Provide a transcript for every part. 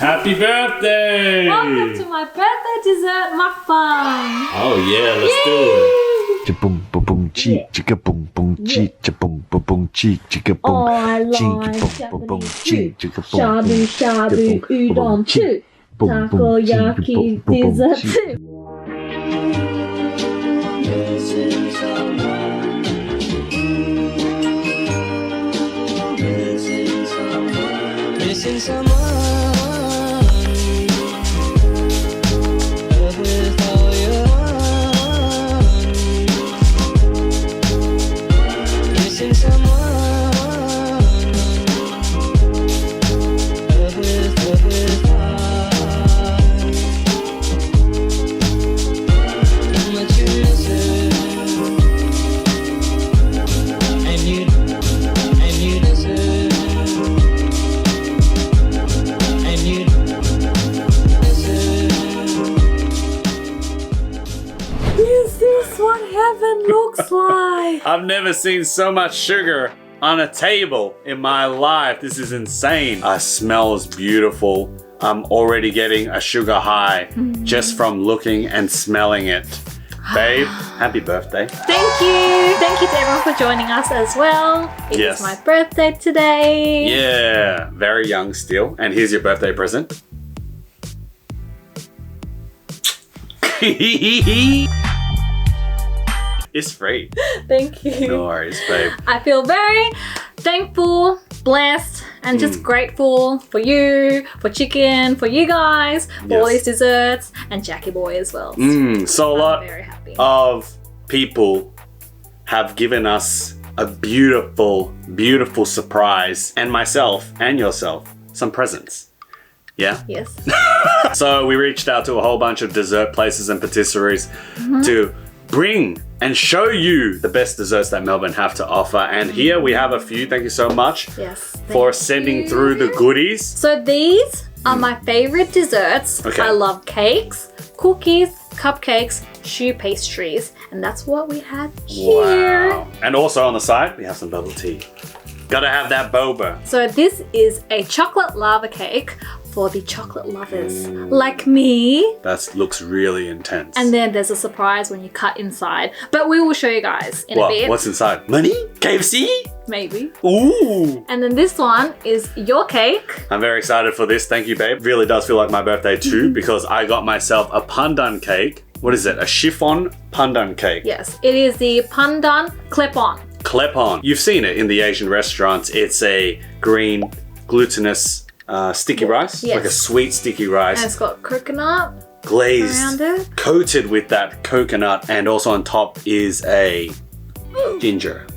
Happy birthday! Welcome to my birthday dessert mukbang. Oh yeah, let's do it. Boom boom boom cheek, chicka boom boom cheek, boom boom boom cheek, chicka boom. Oh, I like boom boom cheek, chicka boom. shabu shabu udon too. Takoyaki dessert too. Missing someone with all your own. Missing someone with heart. How much you miss it, and you miss it. Is this what heaven looks like? I've never seen so much sugar on a table in my life. This is insane. Smells beautiful. I'm already getting a sugar high just from looking and smelling it. Babe, happy birthday. Thank you. Thank you to everyone for joining us as well. It Yes. is my birthday today. Yeah, very young still. And here's your birthday present. It's free. Thank you. No worries, babe. I feel very thankful, blessed, and just grateful for you, for chicken, for you guys, for all Yes. these desserts, and Jackie Boy as well. So a lot I'm very happy. of people have given us a beautiful, beautiful surprise, and myself and yourself some presents. Yeah? Yes. So we reached out to a whole bunch of dessert places and patisseries to bring and show you the best desserts that Melbourne have to offer. And here we have a few. Thank you so much Yes. for thank sending you. through the goodies. So these are my favorite desserts. Okay. I love cakes, cookies, cupcakes, choux pastries, and that's what we have here. Wow. And also on the side, we have some bubble tea. Gotta have that boba. So this is a chocolate lava cake for the chocolate lovers like me. That looks really intense. And then there's a surprise when you cut inside. But we will show you guys in a bit. What's inside? Money? KFC? Maybe. Ooh. And then this one is your cake. I'm very excited for this. Thank you, babe. Really does feel like my birthday too because I got myself a pandan cake. What is it? A chiffon pandan cake. Yes, it is the pandan klepon. Klepon. You've seen it in the Asian restaurants. It's a green glutinous sticky rice. Yes. Like a sweet sticky And rice. it's got coconut Glazed. around it. Coated with that coconut. And also on top is a ginger.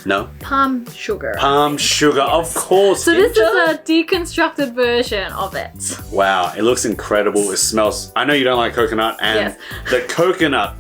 No? Palm sugar. Palm sugar. Of course. So this ginger. is a deconstructed version of it. Wow, it looks incredible. It smells. I know you don't like coconut, and Yes. the coconut,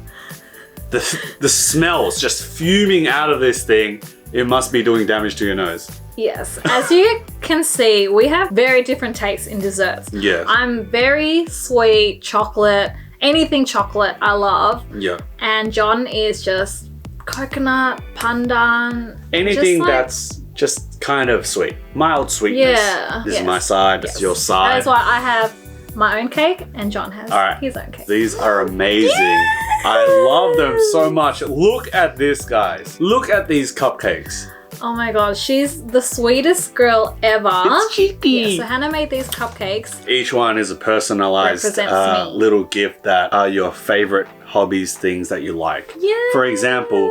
the smells just fuming out of this thing. It must be doing damage to your nose. Yes, as you can see, we have very different tastes in desserts. Yeah. I'm very sweet, chocolate, anything chocolate I love. Yeah. And John is just coconut, pandan. Anything just like- that's just kind of sweet, mild sweetness. Yeah, This yes, is my side. This is your side. That's why I have my own cake and John has All right. his own cake. These are amazing. I love them so much. Look at this, guys. Look at these cupcakes. Oh my god, she's the sweetest girl ever. It's cheeky. Yeah, so Hannah made these cupcakes. Each one is a personalized Represents me. little gift that are your favorite hobbies, things that you like. Yeah. For example,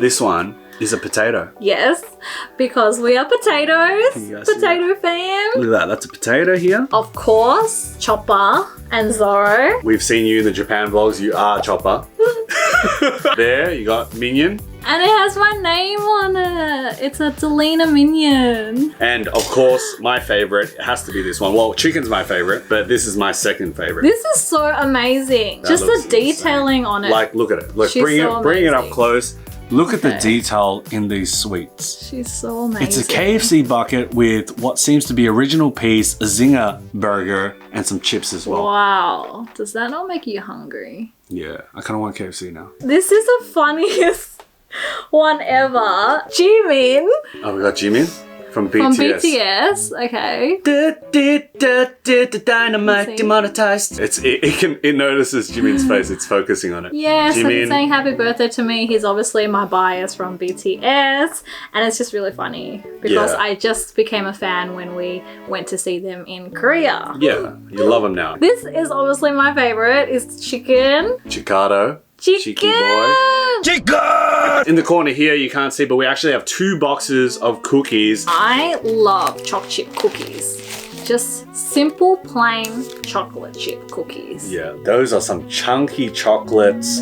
this one is a potato. Yes, because we are potatoes. Can you guys see Potato fam. Look at that. That's a potato here. Of course, Chopper and Zorro. We've seen you in the Japan vlogs. You are Chopper. There, you got Minion. And it has my name on it. It's a Dalena minion. And of course, my favorite has to be this one. Well, chicken's my favorite, but this is my second favorite. This is so amazing. That Just the looks detailing on it. Like, look at it. Look, She's bring so it up amazing. close. Look at the Okay. detail in these sweets. She's so amazing. It's a KFC bucket with what seems to be original piece, a zinger burger, and some chips as well. Wow. Does that not make you hungry? Yeah, I kind of want KFC now. This is the funniest one ever. Jimin Oh, we got Jimin. From From BTS. BTS. Okay. Dynamite Let's see. demonetized. It notices Jimin's face. It's focusing on it. Yeah, so he's Jimin. saying happy birthday to me. He's obviously my bias from BTS. And it's just really funny because Yeah. I just became a fan when we went to see them in Korea. Yeah, you love him now. This is obviously my favorite. It's chicken. Chicado. Chicken! Cheeky boy. In the corner here, you can't see, but we actually have 2 boxes of cookies. I love chocolate chip cookies. Just simple, plain chocolate chip cookies. Yeah, those are some chunky chocolates.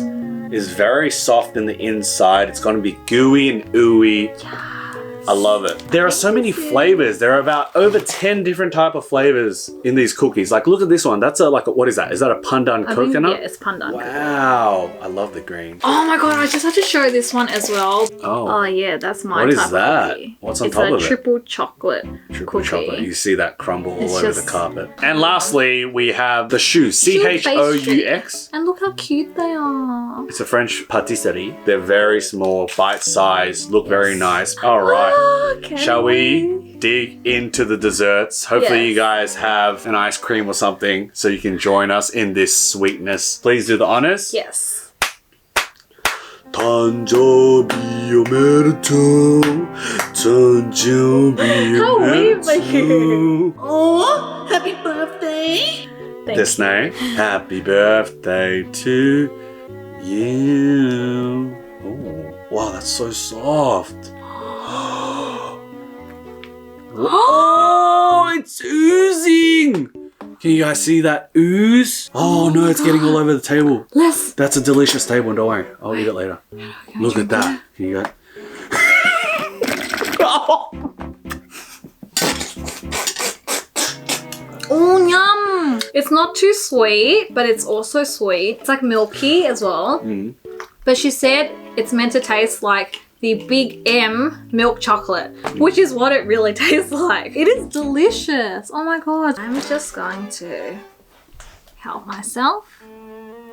It's very soft in the inside. It's going to be gooey and ooey. I love it. There are so many flavors. There are about over 10 different type of flavors in these cookies. Like, look at this one. That's what is that? Is that a pandan I think, coconut? yeah, it's pandan. Wow, I love the green. Oh my god, I just have to show this one as well. Oh, Oh yeah, that's my What is type that? of cookie. What's on top of It's it? a triple chocolate triple cookie. chocolate. You see that crumble all It's over the just- carpet. And lastly, we have the choux. CHOUX. And look how cute they are. It's a French patisserie. They're very small, bite-sized, look very nice. All right. Okay. Shall we dig into the desserts? Hopefully Yes. you guys have an ice cream or something so you can join us in this sweetness. Please do the honors. Yes. 단조비 오메르토 단조비 How weird for you. Oh, happy birthday. Thank Disney, happy birthday to you. Oh, wow, that's so soft. Oh, it's oozing. Can you guys see that ooze? Oh no, it's getting all over the table. Let's. That's a delicious table, don't worry. I'll eat it later. Look at that. Can you guys? Oh, yum. It's not too sweet, but it's also sweet. It's like milky as well. Mm. But she said it's meant to taste like the Big M milk chocolate, which is what it really tastes like. It is delicious. Oh my god. I'm just going to help myself.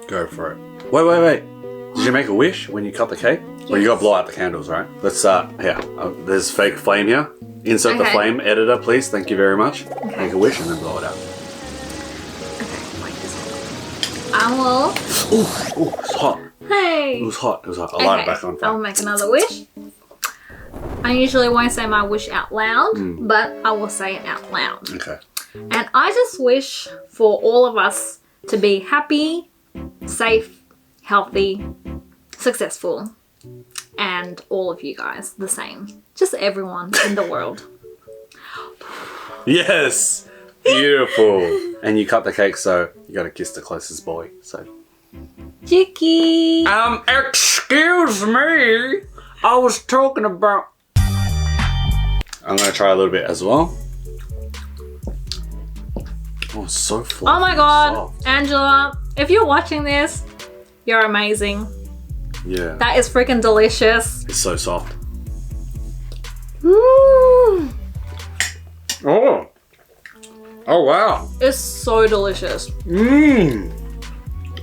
Go for it. Wait. Did you make a wish when you cut the cake? Well, you gotta blow out the candles, right? Let's start. Here. There's fake flame here. Insert the Okay. flame, editor, please. Thank you very much. Make a wish and then blow it out. Okay, wait a second. I will. Oh, it's hot. Hey. It was hot. I'll light it back on I'll fire. make another wish. I usually won't say my wish out loud, but I will say it out loud. Okay. And I just wish for all of us to be happy, safe, healthy, successful, and all of you guys the same. Just everyone in the world. Yes. Beautiful. And you cut the cake, so you gotta kiss the closest boy. So. Chicky! Excuse me. I was talking about. I'm gonna try a little bit as well. Oh, it's so fluffy. Oh my god, soft. Angela, if you're watching this, you're amazing. Yeah. That is freaking delicious. It's so soft. Mmm. Oh. Oh wow. It's so delicious. Mmm.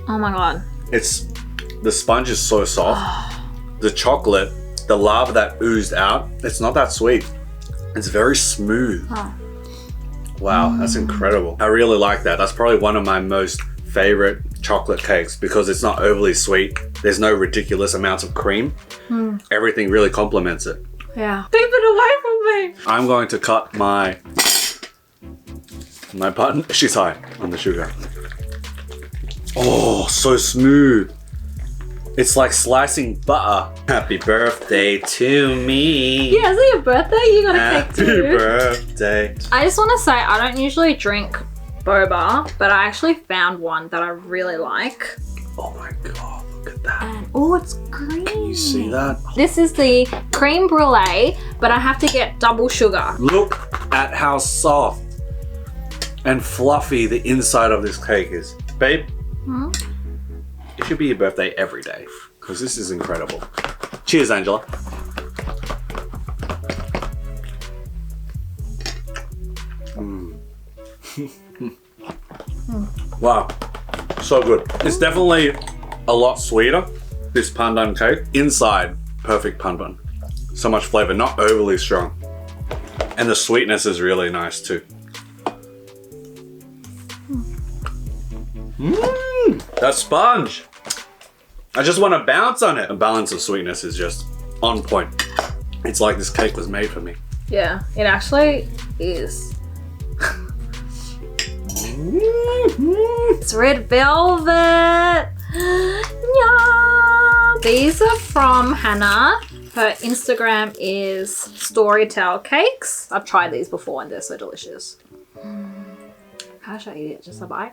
Oh my god. The sponge is so soft. The chocolate, the lava that oozed out, it's not that sweet. It's very smooth. Oh. Wow, that's incredible. I really like that. That's probably one of my most favorite chocolate cakes because it's not overly sweet. There's no ridiculous amounts of cream. Everything really complements it. Yeah. Keep it away from me. I'm going to cut my button. She's high on the sugar. Oh, so smooth. It's like slicing butter. Happy birthday to me. Yeah, is it your birthday? You got a cake Happy too. birthday. I just want to say I don't usually drink boba, but I actually found one that I really like. Oh my god, look at that. And oh, it's green. Can you see that? This is the creme brulee, but I have to get double sugar. Look at how soft and fluffy the inside of this cake is. Babe, it should be your birthday every day because this is incredible. Cheers, Angela. Wow, so good. It's definitely a lot sweeter, this pandan cake. Inside, perfect pandan. So much flavor, not overly strong. And the sweetness is really nice too. That sponge. I just want to bounce on it. The balance of sweetness is just on point. It's like this cake was made for me. Yeah, it actually is. It's red velvet. Yum. These are from Hannah. Her Instagram is Storytell Cakes. I've tried these before and they're so delicious. How should I eat it? Just a bite?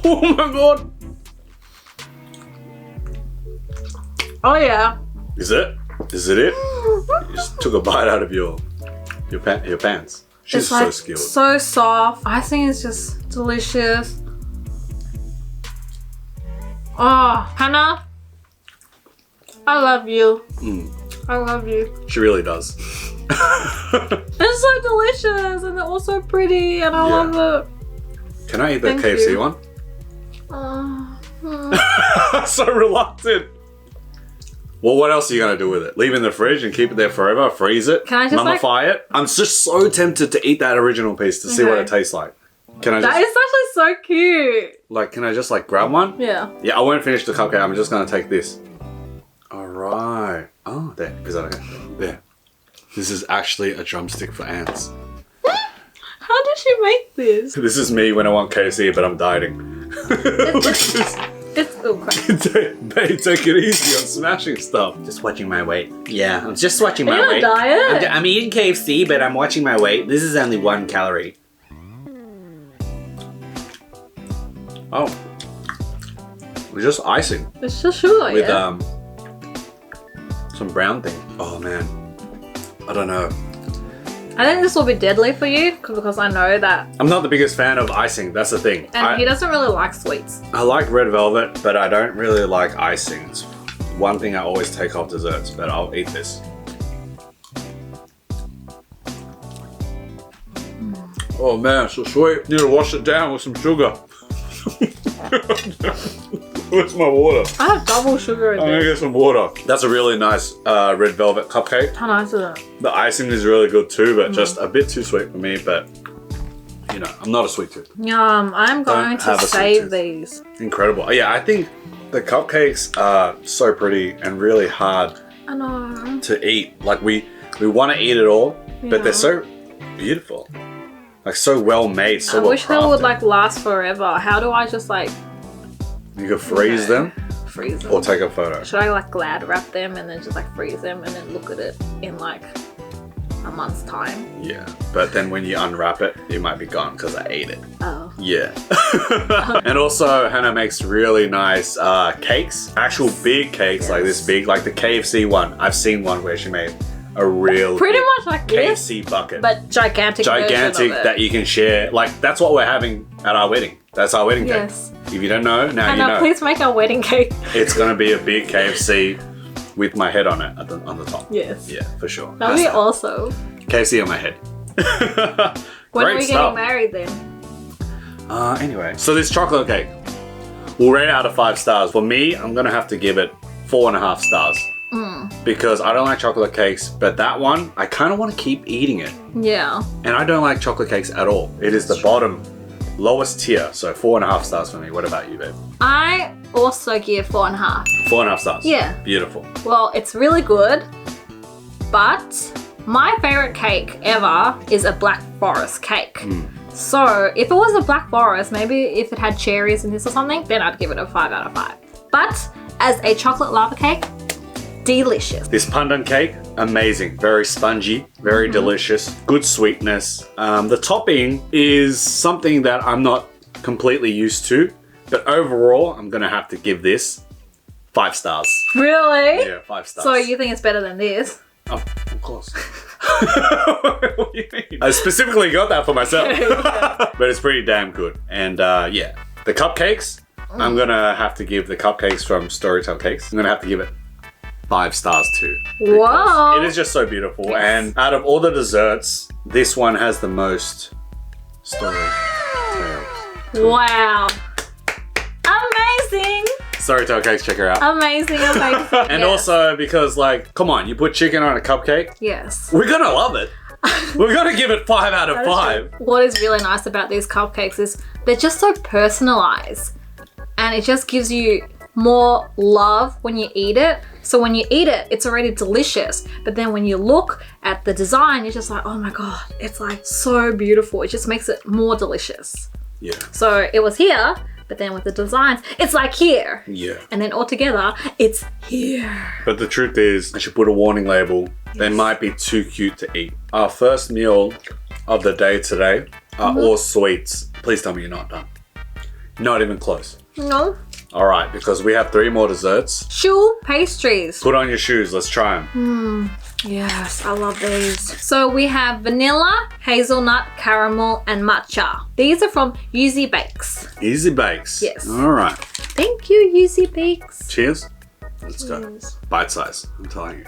Oh my god. Oh yeah. Is it? Is it it? You just took a bite out of your pants. She's It's like so skilled. so soft. Icing is just delicious. Oh, Hannah, I love you. I love you. She really does. It's so delicious and they're all so pretty and I love it. Can I eat the Thank KFC you. one? So reluctant. Well, what else are you gonna do with it? Leave it in the fridge and keep it there forever? Freeze it? Can I just, mummify it? I'm just so tempted to eat that original piece to see what Okay. it tastes like. Can I That just is actually so cute. like? Can I just like grab one? Yeah. Yeah, I won't finish the cupcake. I'm just gonna take this. All right. Oh, there. Is that okay? There. This is actually a drumstick for ants. How did she make this? This is me when I want KFC, but I'm dieting. Look at this. It's oh crap. Babe, take it easy. I'm smashing stuff. Just watching my weight. Yeah, I'm just watching Are my you on a weight. diet? I'm eating KFC, but I'm watching my weight. This is only 1 calorie. Oh. We're just icing It's just sugar, with yeah. some brown thing. Oh man. I don't know. I think this will be deadly for you because I know that. I'm not the biggest fan of icing. That's the thing. And he doesn't really like sweets. I like red velvet, but I don't really like icing. It's one thing I always take off desserts, but I'll eat this. Oh man, so sweet. Need to wash it down with some sugar. Where's my water? I have double sugar in I'm gonna this. get some water. That's a really nice red velvet cupcake. How nice is it? The icing is really good too, but just a bit too sweet for me, but you know, I'm not a sweet tooth. Yum, I'm going have to a sweet save tooth. these. Incredible. Yeah, I think the cupcakes are so pretty and really hard I know. to eat. Like we want to eat it all, Yeah. but they're so beautiful. Like so well made, so I well wish they crafted. would like last forever. How do I just like You could freeze them freeze them? or take a photo. Should I like glad wrap them and then just like freeze them and then look at it in like a month's time? Yeah, but then when you unwrap it, it might be gone because I ate it. Oh. Yeah. And also Hannah makes really nice cakes, actual big cakes like this big, like the KFC one. I've seen one where she made a real Pretty big much like this, KFC bucket. but gigantic version Gigantic of it. that you can share. Like that's what we're having at our wedding. That's our wedding Yes. cake. If you don't know, now And you know. please make our wedding cake. It's gonna be a big KFC with my head on it on the top. Yes. Yeah, for sure. That would be Has to awesome. happen. KFC on my head. When Great are we stuff. getting married then? Anyway, so this chocolate cake, we'll rate it out of 5 stars. For me, I'm gonna have to give it 4.5 stars. Because I don't like chocolate cakes, but that one, I kind of want to keep eating it. Yeah. And I don't like chocolate cakes at all. It is the bottom, lowest tier. So 4.5 stars for me. What about you, babe? I also give 4.5. 4.5 stars. Yeah. Beautiful. Well, it's really good, but my favorite cake ever is a Black Forest cake. So if it was a Black Forest, maybe if it had cherries in this or something, then I'd give it a 5 out of 5. But as a chocolate lava cake, delicious. This pandan cake, amazing. Very spongy, very delicious, good sweetness. The topping is something that I'm not completely used to, but overall, I'm gonna have to give this 5 stars. Really? Yeah, 5 stars. So you think it's better than this? Of course. What do you mean? I specifically got that for myself. But it's pretty damn good. And yeah, the cupcakes, I'm gonna have to give the cupcakes from Storytell Cakes, I'm gonna have to give it 5 stars too. because Whoa. It is just so beautiful. Yes. And out of all the desserts, this one has the most storytells. Wow. Amazing. Storytell Cakes, check her out. Amazing. And Yes. also because, like, come on, you put chicken on a cupcake, Yes. we're gonna love it. We're gonna give it 5 out of 5. What is really nice about these cupcakes is they're just so personalized, and it just gives you more love when you eat it. So when you eat it, it's already delicious. But then when you look at the design, you're just like, oh my God, it's like so beautiful. It just makes it more delicious. Yeah. So it was here, but then with the designs, it's like here. Yeah. And then all together, it's here. But the truth is, I should put a warning label. They might be too cute to eat. Our first meal of the day today are all sweets. Please tell me you're not done. Not even close. No. All right, because we have 3 more desserts. Choux pastries. Put on your shoes. Let's try them. Yes, I love these. So we have vanilla, hazelnut, caramel, and matcha. These are from Yuzi Bakes. Easy bakes. Yes. All right. Thank you, Yuzi Bakes. Cheers. Let's go. Cheers. Bite size. I'm telling you.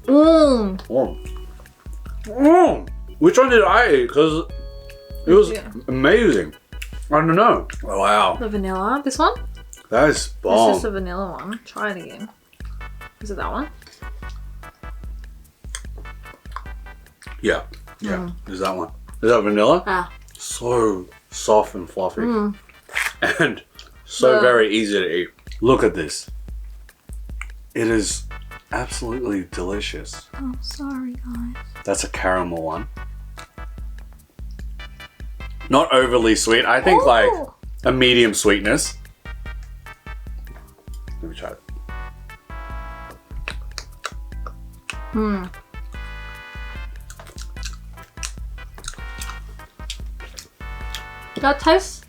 Mmm. Which one did I eat? Because it was amazing. I don't know. Oh, wow. The vanilla. This one? That is It's bomb. just a vanilla one. Try it again. Is it that one? Yeah. Yeah. Is that one? Is that vanilla? Ah. So soft and fluffy. And so The- very easy to eat. Look at this. It is absolutely delicious. Oh, sorry, guys. That's a caramel one. Not overly sweet. I think like Oh. a medium sweetness. Let me try it. That tastes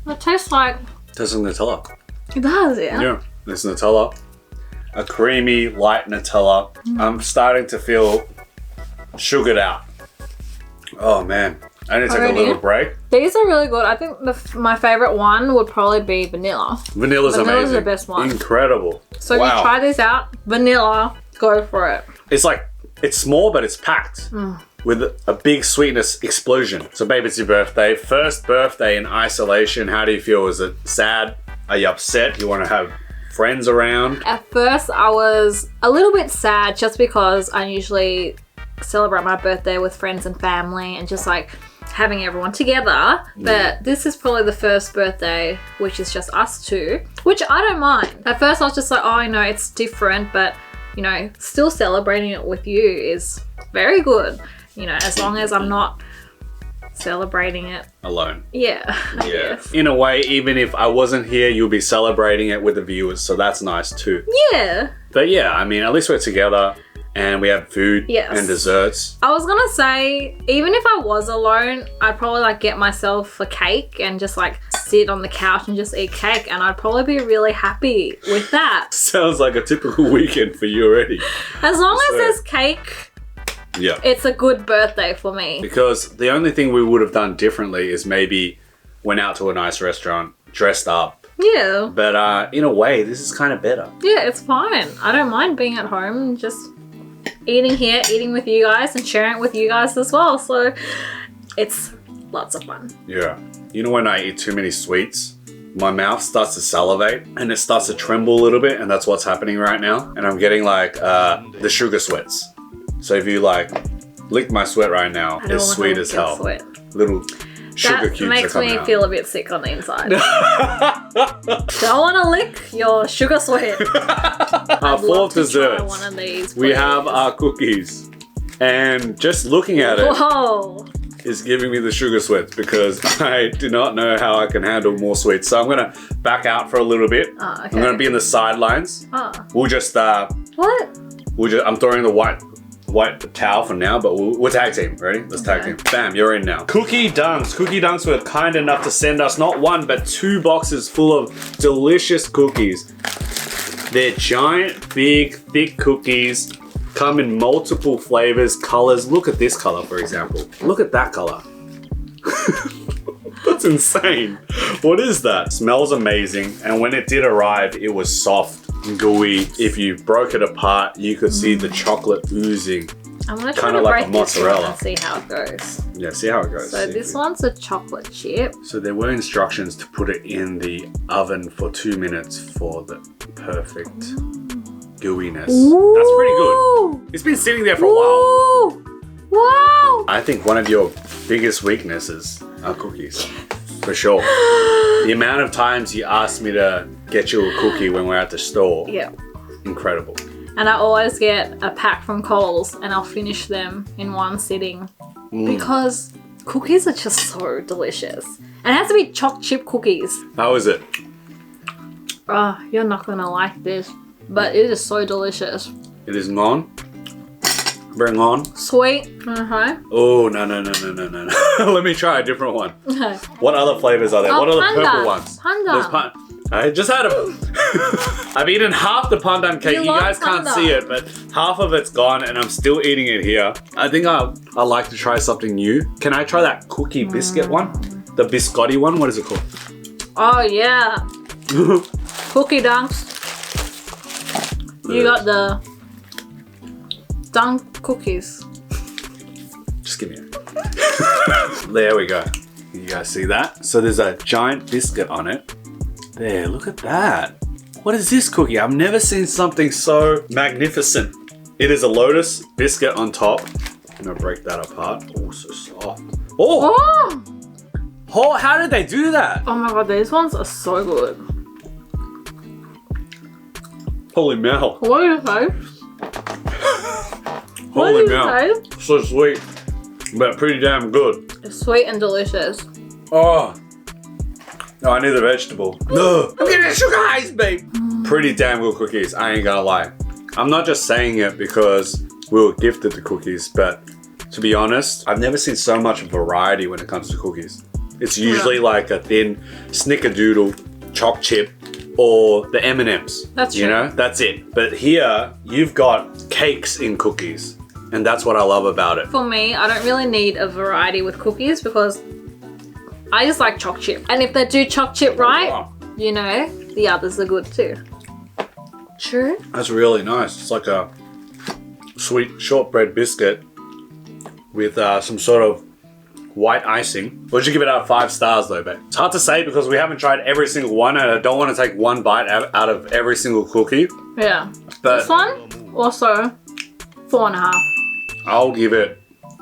like, Tastes like Nutella. it does, yeah. Yeah, this Nutella. A creamy, light Nutella. I'm starting to feel sugared out. Oh man, I need to take a Already? little break. These are really good. I think my favorite one would probably be vanilla. Vanilla's amazing. the best one. Incredible. So if you try these out, vanilla, go for it. It's like, it's small, but it's packed with a big sweetness explosion. So babe, it's your birthday. First birthday in isolation. How do you feel? Is it sad? Are you upset? You want to have friends around? At first, I was a little bit sad just because I usually celebrate my birthday with friends and family and just like having everyone together. But this is probably the first birthday which is just us two, which I don't mind. At first, I was just like, oh, I know it's different, but you know, still celebrating it with you is very good. You know, as long as I'm not celebrating it. Alone. Yeah. I guess. In a way, even if I wasn't here, you'll be celebrating it with the viewers. So that's nice too. Yeah. But yeah, I mean, at least we're together and we have food Yes. and desserts. I was gonna say, even if I was alone, I'd probably like get myself a cake and just like sit on the couch and just eat cake, and I'd probably be really happy with that. Sounds like a typical weekend for you already. As long as Swear. there's cake, Yeah. it's a good birthday for me. Because the only thing we would have done differently is maybe went out to a nice restaurant, dressed up. Yeah. But in a way, this is kind of better. Yeah, it's fine. I don't mind being at home and just eating here, eating with you guys and sharing it with you guys as well. So it's lots of fun. Yeah. You know when I eat too many sweets, my mouth starts to salivate and it starts to tremble a little bit, and that's what's happening right now. And I'm getting like the sugar sweats. So if you like lick my sweat right now, I don't it's want sweet to as lick your hell. sweat. Little sugar That cubes are makes coming me out. feel a bit sick on the inside. Don't want to lick your sugar sweat. Our fourth Try dessert, one of these, we please. have our cookies. And just looking at it Whoa. is giving me the sugar sweats because I do not know how I can handle more sweets. So I'm going to back out for a little bit. Oh, okay. I'm going to be in the sidelines. Oh. We'll just, What? I'm throwing the white towel for now, but we'll tag team. Ready? Let's tag Okay. team. Bam, you're in now. Cookie Dunks. Cookie Dunks were kind enough to send us not one, but 2 boxes full of delicious cookies. They're giant, big, thick cookies. Come in multiple flavors, colors. Look at this color, for example. Look at that color. That's insane. What is that? Smells amazing. And when it did arrive, it was soft and gooey. If you broke it apart, you could see the chocolate oozing I'm gonna try Kinda to like a break this one mozzarella. and see how it goes. Yeah, see how it goes. So See this if we- one's a chocolate chip. So there were instructions to put it in the oven for 2 minutes for the perfect gooiness. That's pretty good. It's been sitting there for a while. Ooh! Wow! I think one of your biggest weaknesses are cookies. For sure. The amount of times you asked me to get you a cookie when we're at the store, Yeah. incredible. And I always get a pack from Coles and I'll finish them in one sitting because cookies are just so delicious. And it has to be choc chip cookies. How is it? Oh, you're not gonna like this, but it is so delicious. It is on. Bring on. Sweet. Oh, no. Let me try a different one. What other flavors are there? Oh, What are the panda. purple ones? Panda. There's I just had a... I've eaten half the pandan cake. You You love guys can't panda. see it, but half of it's gone and I'm still eating it here. I think I like to try something new. Can I try that cookie biscuit one? The biscotti one? What is it called? Oh yeah. Cookie dunks. You got the dunk cookies. Just give me it. There we go. You guys see that? So there's a giant biscuit on it. There, look at that. What is this cookie? I've never seen something so magnificent. It is a lotus biscuit on top. I'm gonna break that apart. Oh, so soft. Oh! Oh! Oh, how did they do that? Oh my god, these ones are so good. Holy Mel. What do you say? What Holy do you Mel. say? So sweet, but pretty damn good. It's sweet and delicious. Oh. No, I need the vegetable. No. I'm getting sugar highs, babe. Pretty damn good cookies, I ain't gonna lie. I'm not just saying it because we were gifted the cookies, but to be honest, I've never seen so much variety when it comes to cookies. It's usually like a thin snickerdoodle choc chip or the M&Ms. That's You true. know, that's it. But here, you've got cakes in cookies. And that's what I love about it. For me, I don't really need a variety with cookies because I just like choc chip. And if they do choc chip right, Wow. you know, the others are good too. True. That's really nice. It's like a sweet shortbread biscuit with some sort of white icing. Would you give it out 5 stars though, babe? It's hard to say because we haven't tried every single one and I don't want to take one bite out of every single cookie. Yeah. But This one, also 4.5. I'll give it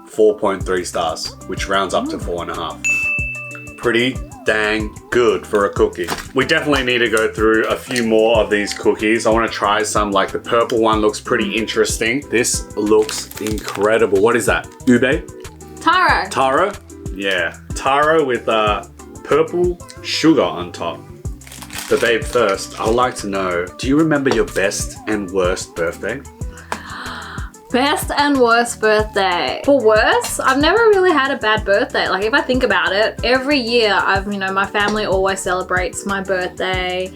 4.3 stars, which rounds up to 4.5. Pretty dang good for a cookie. We definitely need to go through a few more of these cookies. I want to try some, like the purple one looks pretty interesting. This looks incredible. What is that? Ube? Taro. Taro? Yeah. Taro with purple sugar on top. But babe, first, I would like to know, do you remember your best and worst birthday? Best and worst birthday. For worst, I've never really had a bad birthday. Like if I think about it, every year my family always celebrates my birthday.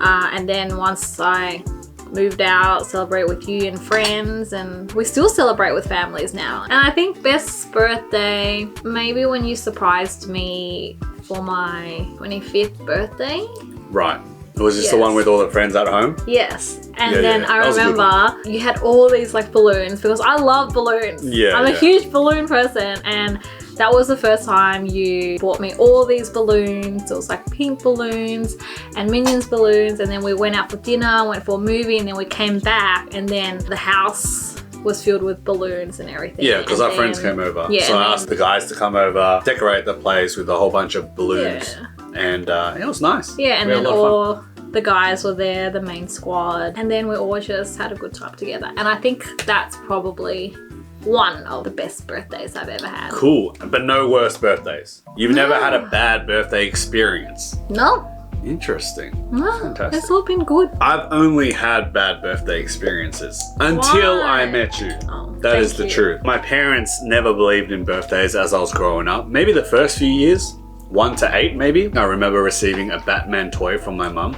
And then once I moved out, celebrate with you and friends, and we still celebrate with families now. And I think best birthday, maybe when you surprised me for my 25th birthday. Right. Was this the Yes. one with all the friends at home? Yes. And Yeah, then yeah, I that was a good remember you had all these like balloons because I love balloons. Yeah, I'm a yeah. huge balloon person, and that was the first time you bought me all these balloons. It was like pink balloons and Minions balloons, and then we went out for dinner, went for a movie, and then we came back, and then the house was filled with balloons and everything. Yeah, because And our friends then- came over. Yeah, so and I then- asked the guys to come over, decorate the place with a whole bunch of balloons. Yeah. And it was nice. Yeah, and We had then a lot of fun. all the guys were there, the main squad, and then we all just had a good time together. And I think that's probably one of the best birthdays I've ever had. Cool, but no worst birthdays. You've never had a bad birthday experience. No, Interesting. no, Fantastic. it's all been good. I've only had bad birthday experiences until Why? I met you. Oh, That thank is the you. truth. My parents never believed in birthdays as I was growing up. Maybe the first few years, 1 to 8 maybe. I remember receiving a Batman toy from my mum,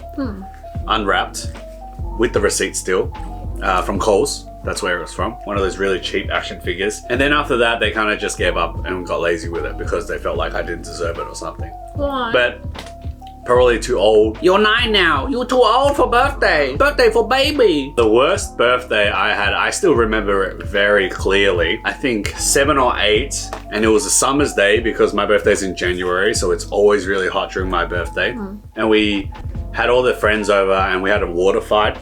unwrapped, with the receipt still, from Coles. That's where it was from. One of those really cheap action figures. And then after that, they kind of just gave up and got lazy with it because they felt like I didn't deserve it or something. Why? But probably too old. You're 9 now. You're too old for birthday. Birthday for baby. The worst birthday I had, I still remember it very clearly. I think 7 or 8, and it was a summer's day because my birthday's in January, so it's always really hot during my birthday. And we had all the friends over and we had a water fight.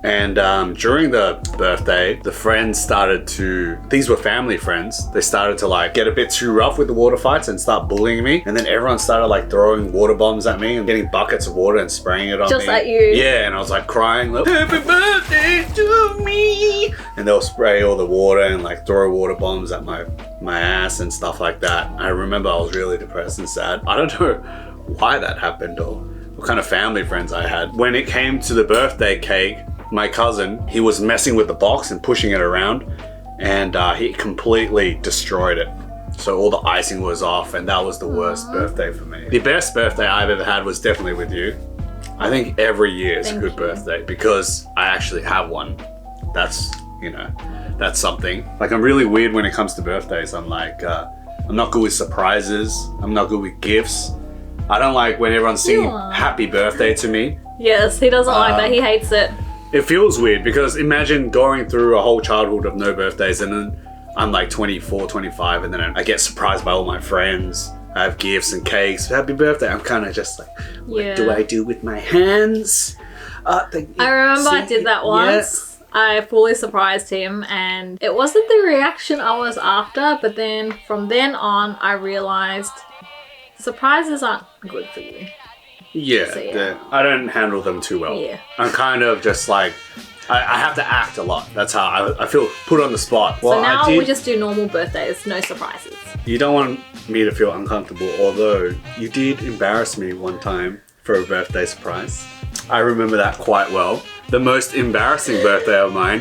And during the birthday, the friends started to, these were family friends, they started to like get a bit too rough with the water fights and start bullying me. And then everyone started like throwing water bombs at me and getting buckets of water and spraying it on me. Just at you. Yeah, and I was like crying, like, happy birthday to me. And they'll spray all the water and like throw water bombs at my ass and stuff like that. I remember I was really depressed and sad. I don't know why that happened or what kind of family friends I had. When it came to the birthday cake, my cousin, he was messing with the box and pushing it around, and he completely destroyed it. So all the icing was off, and that was the worst birthday for me. The best birthday I've ever had was definitely with you. I think every year is a good birthday because I actually have one. That's, you know, that's something. Like, I'm really weird when it comes to birthdays. I'm like, I'm not good with surprises. I'm not good with gifts. I don't like when everyone's singing happy birthday to me. Yes, he doesn't like that. He hates it. It feels weird because imagine going through a whole childhood of no birthdays and then I'm like 24, 25 and then I get surprised by all my friends. I have gifts and cakes. Happy birthday. I'm kind of just like, what do I do with my hands? I remember I did that once. Yeah. I fully surprised him and it wasn't the reaction I was after, but then from then on I realized surprises aren't good for you. Yeah, so, I don't handle them too well. Yeah. I'm kind of just like, I have to act a lot. That's how I feel put on the spot. Well, so now we just do normal birthdays, no surprises. You don't want me to feel uncomfortable, although you did embarrass me one time for a birthday surprise. I remember that quite well. The most embarrassing birthday of mine.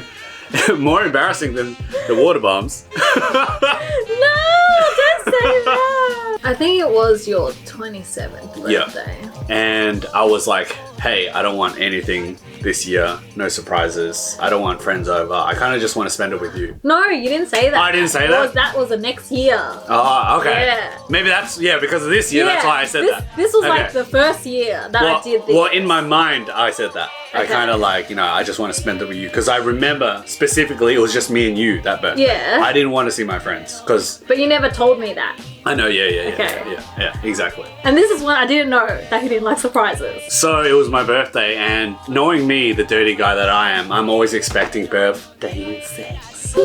More embarrassing than the water bombs. No, don't say that. I think it was your 27th birthday. Yeah. And I was like, hey, I don't want anything this year. No surprises. I don't want friends over. I kind of just want to spend it with you. No, you didn't say that. I didn't say that? That was the next year. Oh, okay. Yeah. Maybe that's, because of this year, that's why I said that. This was like the first year that I did this. Well, in my mind, I said that. Okay. I kind of like, I just want to spend it with you. Because I remember specifically, it was just me and you that birthday. Yeah. I didn't want to see my friends. But you never told me that. I know, yeah, exactly. And this is when I didn't know that he didn't like surprises. So it was my birthday, and knowing me, the dirty guy that I am, I'm always expecting birthday sex.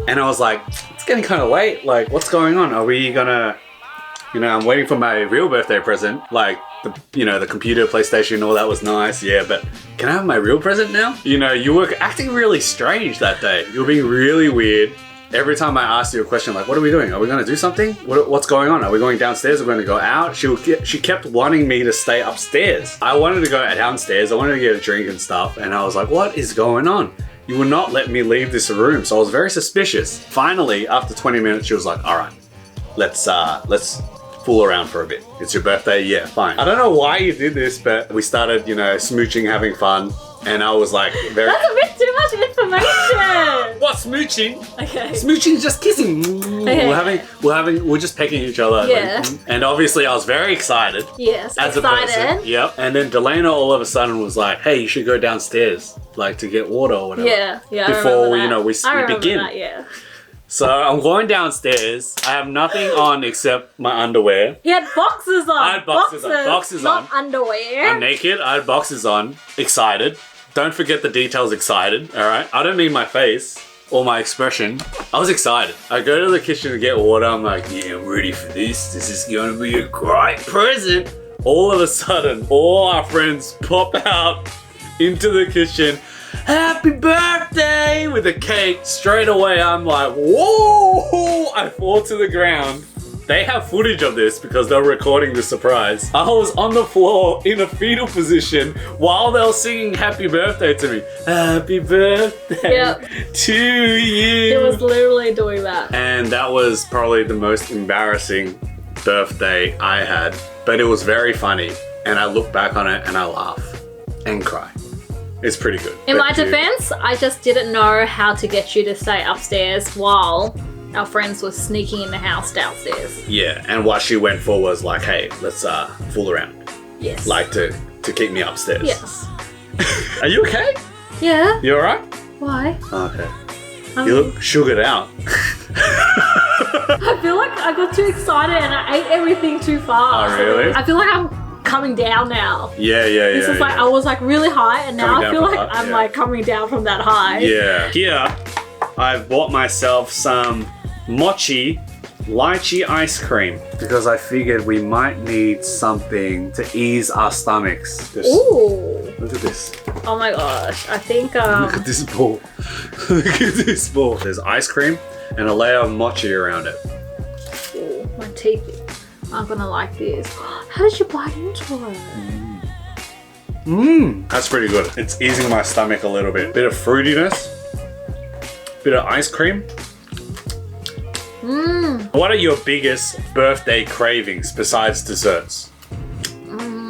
And I was like, it's getting kind of late. Like, what's going on? Are we gonna, I'm waiting for my real birthday present. Like, the computer, PlayStation, all that was nice. Yeah, but can I have my real present now? You were acting really strange that day. You were being really weird. Every time I asked you a question, like, what are we doing? Are we going to do something? What's going on? Are we going downstairs? Are we going to go out? She kept wanting me to stay upstairs. I wanted to go downstairs. I wanted to get a drink and stuff. And I was like, what is going on? You would not let me leave this room. So I was very suspicious. Finally, after 20 minutes, she was like, all right, let's fool around for a bit. It's your birthday? Yeah, fine. I don't know why you did this, but we started, smooching, having fun. And I was like, very... That's a bit too much information! What, smooching? Okay. Smooching is just kissing. Okay. We're just pecking each other. Yeah. Like, and obviously I was very excited. Yes, as excited. A person. Yep. And then Dalena all of a sudden was like, hey, you should go downstairs, like to get water or whatever. Yeah. Before we begin. That, yeah. So I'm going downstairs. I have nothing on except my underwear. He had boxes on. I had boxes on. Not underwear. I'm naked. I had boxes on. Excited. Don't forget the details, excited. All right. I don't mean my face or my expression. I was excited. I go to the kitchen to get water. I'm like, yeah, I'm ready for this. This is going to be a great present. All of a sudden, all our friends pop out into the kitchen. Happy birthday with a cake. Straight away, I'm like, whoa! I fall to the ground. They have footage of this because they're recording the surprise. I was on the floor in a fetal position while they were singing happy birthday to me. Happy birthday to you. He was literally doing that. And that was probably the most embarrassing birthday I had. But it was very funny. And I look back on it and I laugh and cry. It's pretty good. In my defense, I just didn't know how to get you to stay upstairs while our friends were sneaking in the house downstairs. Yeah, and what she went for was like, hey, let's fool around. Yes. Like to keep me upstairs. Yes. Are you okay? Yeah. You alright? Why? Okay. You look sugared out. I feel like I got too excited and I ate everything too fast. Oh, really? I feel like I'm coming down now. Yeah. This is like I was like really high and now Coming I down feel from like high, I'm yeah. like coming down from that high. Yeah. Here, I've bought myself some Mochi lychee ice cream because I figured we might need something to ease our stomachs. Ooh. Look at this. Oh my gosh. I think Look at this ball. Look at this ball. There's ice cream and a layer of mochi around it. ooh, my teeth aren't gonna like this. How did you bite into it? That's pretty good. It's easing my stomach a little bit. Bit of fruitiness. Bit of ice cream. What are your biggest birthday cravings besides desserts?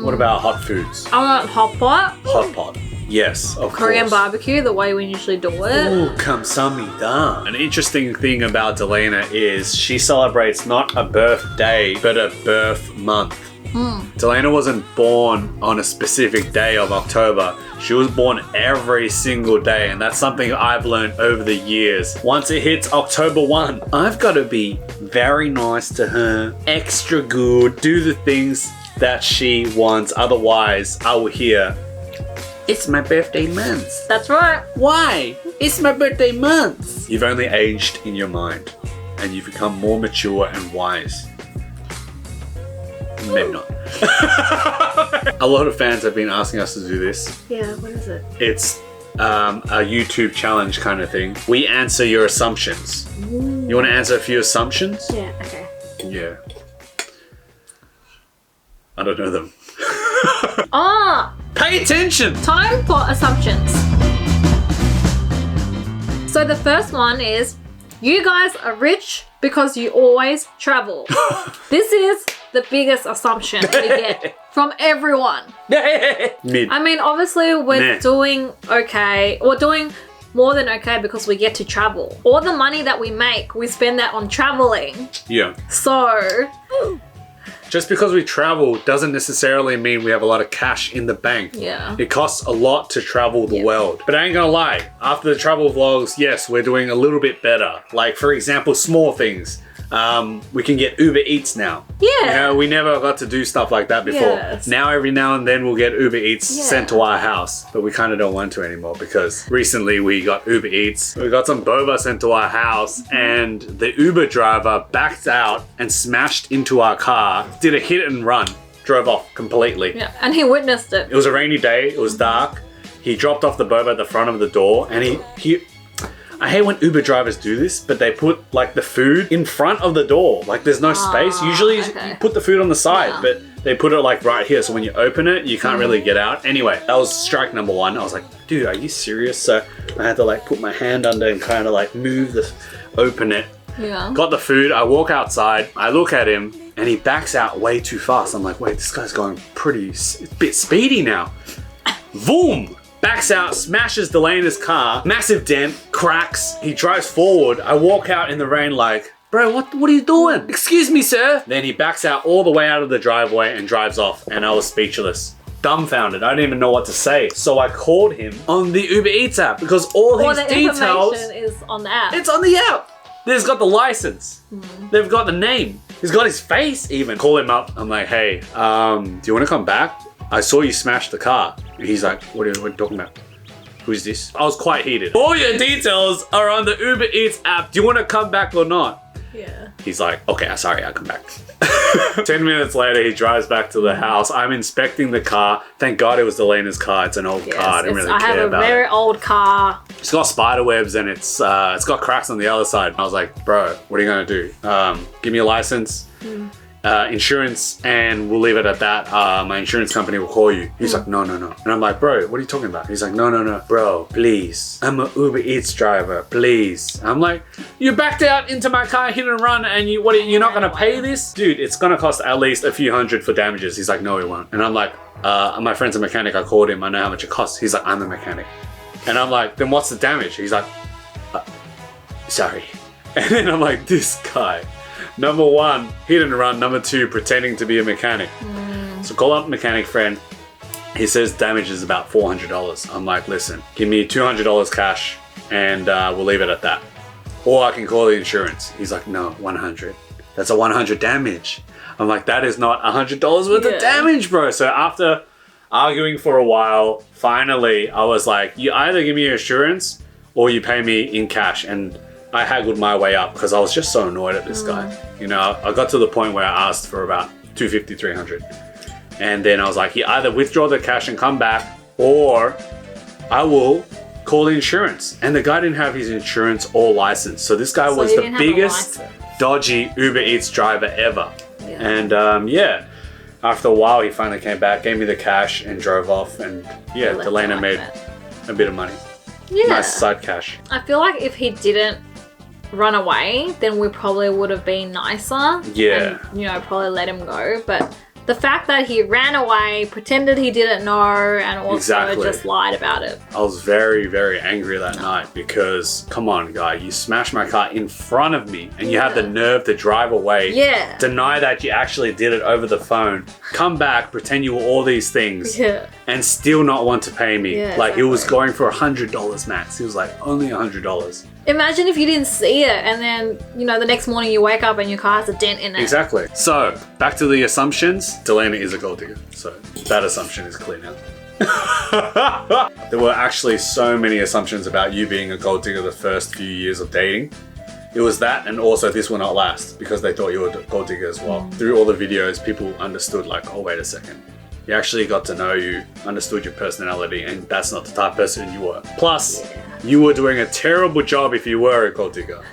What about hot foods? I want hot pot. Hot pot. Yes, of Korean course. barbecue, the way we usually do it. Ooh, kamsamnida. An interesting thing about Dalena is she celebrates not a birthday, but a birth month. Dalena wasn't born on a specific day of October. She was born every single day, and that's something I've learned over the years. Once it hits October 1, I've got to be very nice to her, extra good, do the things that she wants. Otherwise, I will hear, it's my birthday month. That's right. Why? It's my birthday month. You've only aged in your mind, and you've become more mature and wise. Maybe not. A lot of fans have been asking us to do this. Yeah, what is it? It's a YouTube challenge kind of thing. We answer your assumptions. You want to answer a few assumptions? Yeah, okay. Yeah. I don't know them. Ah, Pay attention! time for assumptions. So the first one is, you guys are rich because you always travel. This is the biggest assumption we get from everyone. Mid. I mean, obviously we're Nah. doing okay. We're doing more than okay because we get to travel. All the money that we make, we spend that on traveling. Yeah. So, Just because we travel doesn't necessarily mean we have a lot of cash in the bank. yeah. It costs a lot to travel the world. But I ain't gonna lie, after the travel vlogs, yes, we're doing a little bit better. Like, for example, small things. We can get Uber Eats now. Yeah. You know, we never got to do stuff like that before. Yes. Now, every now and then, we'll get Uber Eats Yeah. sent to our house. But we kind of don't want to anymore because recently we got Uber Eats. We got some boba sent to our house and the Uber driver backed out and smashed into our car, did a hit and run, drove off completely. Yeah. And he witnessed it. It was a rainy day. It was dark. He dropped off the boba at the front of the door, and he. I hate when Uber drivers do this, but they put like the food in front of the door. Like there's no space. Usually okay. you put the food on the side, Yeah. but they put it like right here. So when you open it, you can't really get out. Anyway, that was strike number one. I was like, dude, are you serious? So I had to like put my hand under and kind of like open it. Yeah. Got the food. I walk outside. I look at him, and he backs out way too fast. I'm like, wait, this guy's going a bit speedy now. Boom! Backs out, smashes Delena's car, massive dent, cracks. He drives forward. I walk out in the rain like, bro, what are you doing? Excuse me, sir. Then he backs out all the way out of the driveway and drives off, and I was speechless. Dumbfounded. I didn't even know what to say. So I called him on the Uber Eats app because all All his the details, information is on the app. it's on the app. They've got the license. They've got the name. He's got his face even. Call him up. I'm like, hey, do you want to come back? I saw you smash the car. He's like, what are you talking about? Who's this? I was quite heated. All your details are on the Uber Eats app. Do you want to come back or not? Yeah. He's like, okay, sorry, I'll come back. 10 minutes later, he drives back to the house. I'm inspecting the car. Thank God it was Delena's car. It's an old car. I didn't really I care have about a very it. old car. It's got spider webs and it's got cracks on the other side. I was like, bro, what are you going to do? Give me a license. Insurance, and we'll leave it at that. My insurance company will call you. He's like, no. And I'm like, bro, what are you talking about? He's like, no. Bro, please. I'm a Uber Eats driver, please. I'm like, you backed out into my car, hit and run, and you're not gonna pay this? Dude, it's gonna cost at least a few hundred for damages. He's like, no, it won't. And I'm like, my friend's a mechanic. I called him. I know how much it costs. He's like, I'm a mechanic. And I'm like, then what's the damage? He's like, sorry. And then I'm like, this guy, number one, hit and run. Number two, pretending to be a mechanic. So call up mechanic friend. He says damage is about $400. I'm like, listen, give me $200 cash and we'll leave it at that. Or I can call the insurance. He's like, no, 100. That's a 100 damage. I'm like, that is not $100 worth of damage, bro. So after arguing for a while, finally I was like, you either give me your insurance or you pay me in cash. And I haggled my way up because I was just so annoyed at this guy. You know, I got to the point where I asked for about $250, $300. And then I was like, you either withdraw the cash and come back, or I will call the insurance. And the guy didn't have his insurance or license. So this guy was the biggest dodgy Uber Eats driver ever. Yeah. And yeah, after a while, he finally came back, gave me the cash and drove off. And yeah, Dalena made a bit of money. Yeah. Nice side cash. I feel like if he didn't run away, then we probably would have been nicer. Yeah. And, you know, probably let him go. But the fact that he ran away, pretended he didn't know, and also just lied about it. I was very, very angry that night because, come on, guy, you smashed my car in front of me and you have the nerve to drive away. Yeah. Deny that you actually did it over the phone. Come back, pretend you were all these things. Yeah. And still not want to pay me. Yeah, like, he was going for $100 max. He was like, only $100. Imagine if you didn't see it and then, you know, the next morning you wake up and your car has a dent in it. Exactly. So, back to the assumptions. Dalena is a gold digger. So, that assumption is clear now. There were actually so many assumptions about you being a gold digger the first few years of dating. It was that, and also this will not last because they thought you were a gold digger as well. Through all the videos, people understood like, oh, wait a second. You actually got to know you, understood your personality, and that's not the type of person you were. Plus, you were doing a terrible job if you were a gold digger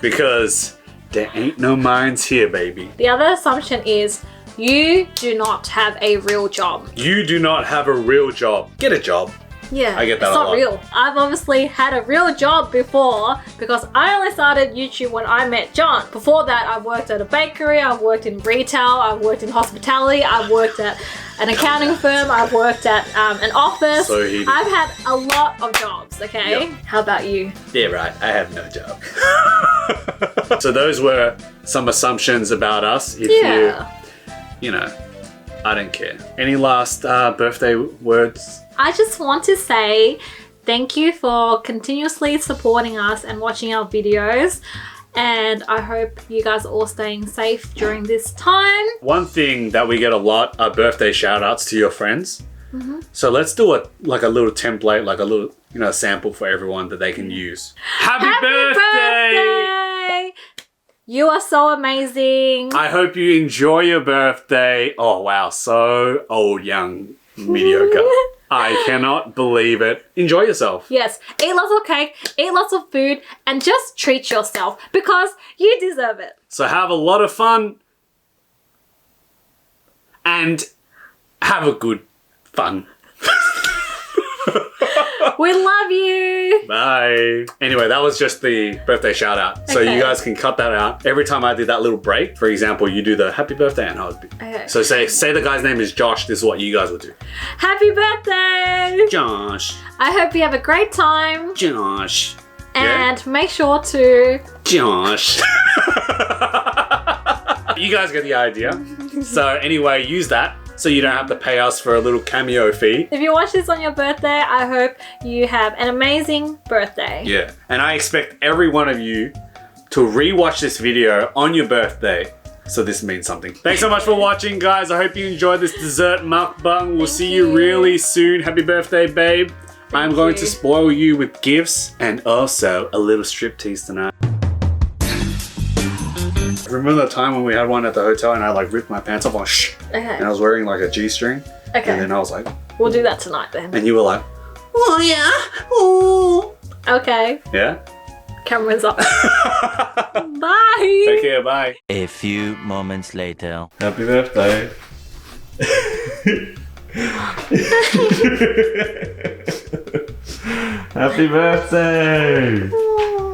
because there ain't no mines here, baby. The other assumption is you do not have a real job. You do not have a real job. Get a job. Yeah, I get that it's a not lot. real. I've obviously had a real job before because I only started YouTube when I met John. Before that, I've worked at a bakery, I've worked in retail, I've worked in hospitality, I've worked at an accounting firm, I've worked at an office. So I've had a lot of jobs, okay? Yep. How about you? Yeah, right. I have no job. So those were some assumptions about us. If you know, I don't care. Any last birthday words? I just want to say thank you for continuously supporting us and watching our videos. And I hope you guys are all staying safe during this time. One thing that we get a lot are birthday shout outs to your friends. So let's do a little template, like a little, you know, sample for everyone that they can use. Happy birthday! You are so amazing. I hope you enjoy your birthday. Oh wow, so old, young, mediocre. I cannot believe it. Enjoy yourself. Yes, eat lots of cake, eat lots of food, and just treat yourself because you deserve it. So have a lot of fun and have a good fun. We love you. Bye. Anyway, that was just the birthday shout out. So you guys can cut that out. Every time I did that little break, for example, you do the happy birthday and I would be. Okay. So say the guy's name is Josh. This is what you guys would do. Happy birthday. Josh. I hope you have a great time. Josh. And make sure to... Josh. You guys get the idea. So anyway, use that. So you don't have to pay us for a little cameo fee. If you watch this on your birthday, I hope you have an amazing birthday. Yeah. And I expect every one of you to rewatch this video on your birthday. So this means something. Thanks so much for watching, guys. I hope you enjoyed this dessert mukbang. We'll see you really soon. Happy birthday, babe. I'm going to spoil you with gifts and also a little striptease tonight. Remember the time when we had one at the hotel and I like ripped my pants off on and I was wearing like a G-string? Okay. And then I was like... We'll do that tonight then. And you were like... Oh yeah, oh. Okay. Yeah? Camera's up. Bye. Take care, bye. A few moments later. Happy birthday. Happy birthday.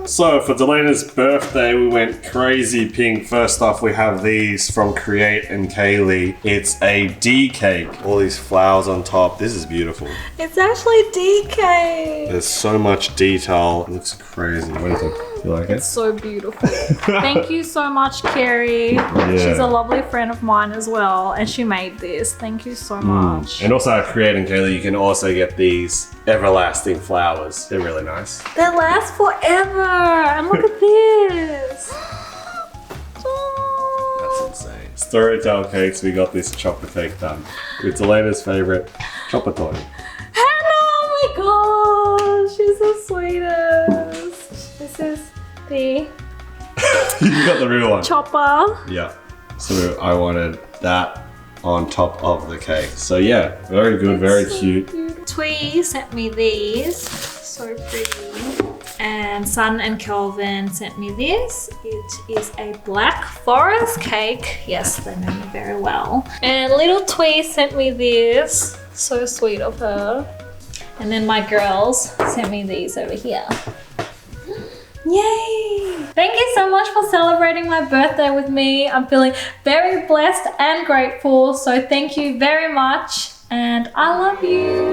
So for Dalena's birthday, we went crazy pink. First off, we have these from Create and Kaylee. It's a D cake. All these flowers on top. This is beautiful. It's actually D cake. There's so much detail. It looks crazy. What is it? You like it? It's so beautiful. Thank you so much, Carrie. She's a lovely friend of mine as well, and she made this. Thank you so much. And also at Create and Kaylee, you can also get these everlasting flowers. They're really nice. They last forever. And look at this. That's insane. Storytell cakes, we got this chocolate cake done. It's Dalena's favorite chocolate toy. Hannah, oh my gosh, she's the sweetest. This is the You got the real one. chopper. Yeah. So I wanted that on top of the cake. So yeah, very good, very cute. Twee sent me these, so pretty. And Sun and Kelvin sent me this. It is a Black Forest cake. Yes, they know me very well. And little Twee sent me this. So sweet of her. And then my girls sent me these over here. Yay! Thank you so much for celebrating my birthday with me. I'm feeling very blessed and grateful. So thank you very much. And I love you.